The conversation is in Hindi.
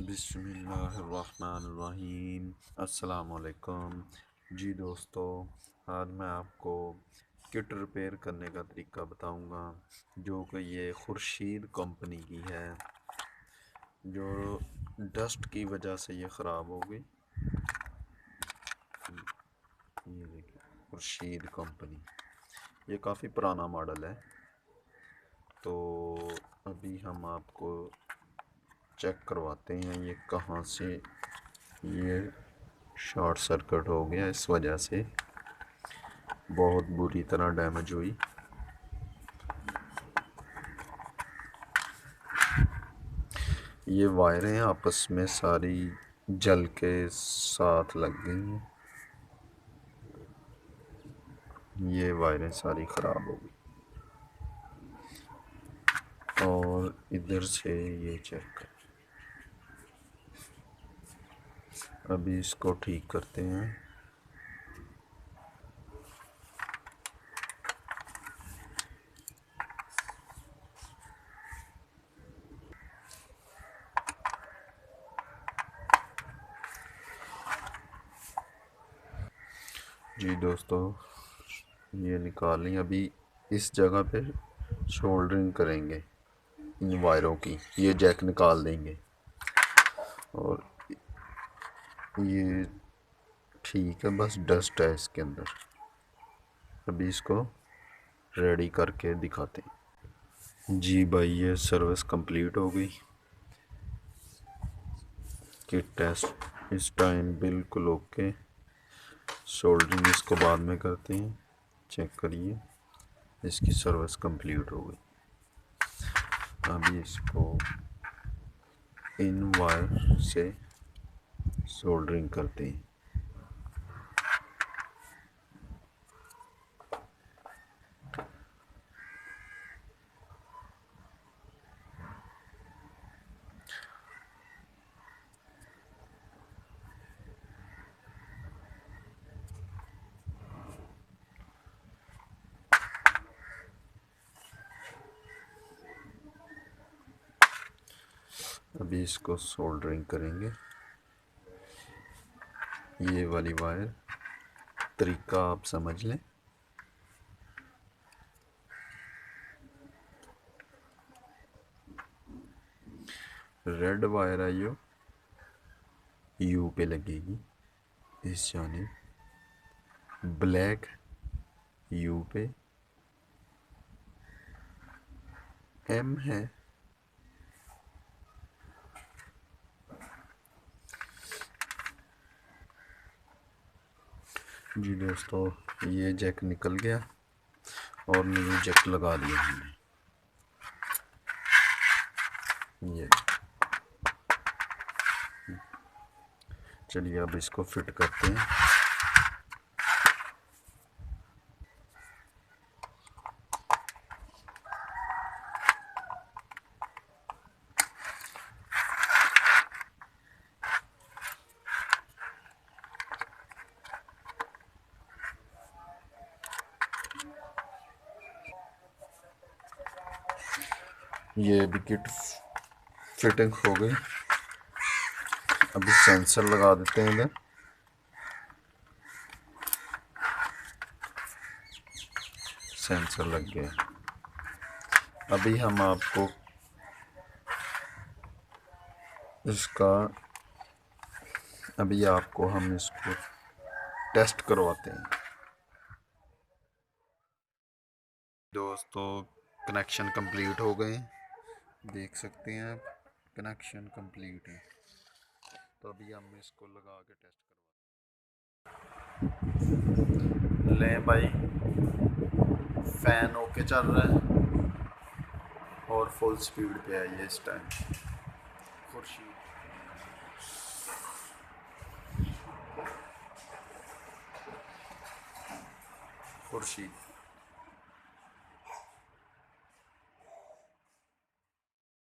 बिस्मिल्लाहिर्रहमानिर्रहीम। अस्सलामुअलैकुम। जी दोस्तों, आज मैं आपको किट रिपेयर करने का तरीका बताऊंगा, जो कि ये खुर्शीद कंपनी की है, जो डस्ट की वजह से ये ख़राब हो गई। ये देखिए, खुर्शीद कंपनी, ये काफ़ी पुराना मॉडल है। तो अभी हम आपको चेक करवाते हैं ये कहाँ से ये शॉर्ट सर्किट हो गया, इस वजह से बहुत बुरी तरह डैमेज हुई। ये वायरें आपस में सारी जल के साथ लग गई हैं, ये वायरें सारी ख़राब हो गई। और इधर से ये चेक कर, अभी इसको ठीक करते हैं। जी दोस्तों, ये निकालें। अभी इस जगह पे सोल्डरिंग करेंगे इन वायरों की, ये जैक निकाल देंगे और ये ठीक है, बस डस्ट है इसके अंदर। अभी इसको रेडी करके दिखाते हैं। जी भाई, ये सर्विस कंप्लीट हो गई। किट टेस्ट इस टाइम बिल्कुल ओके। सोल्डरिंग इसको बाद में करते हैं। चेक करिए, इसकी सर्विस कंप्लीट हो गई। अभी इसको इन वायर से सोल्डरिंग करते हैं। अभी इसको सोल्डरिंग करेंगे। ये वाली वायर, तरीका आप समझ लें। रेड वायर है, यो यू पे लगेगी इस जानिब, ब्लैक यू पे एम है। जी दोस्तों, ये जैक निकल गया और न्यू जैक लगा दिया हमने। ये चलिए, अब इसको फिट करते हैं। ये भी किट फिटिंग हो गई। अभी सेंसर लगा देते हैं इधर। सेंसर लग गया। अभी हम आपको इसका हम इसको टेस्ट करवाते हैं। दोस्तों, कनेक्शन कंप्लीट हो गए, देख सकते हैं आप, कनेक्शन कंप्लीट है। तो अभी हम इसको लगा के टेस्ट करवाते हैं। लें भाई, फैन ओके चल रहा है और फुल स्पीड पे है ये इस टाइम। खुर्शीद खुर्शीद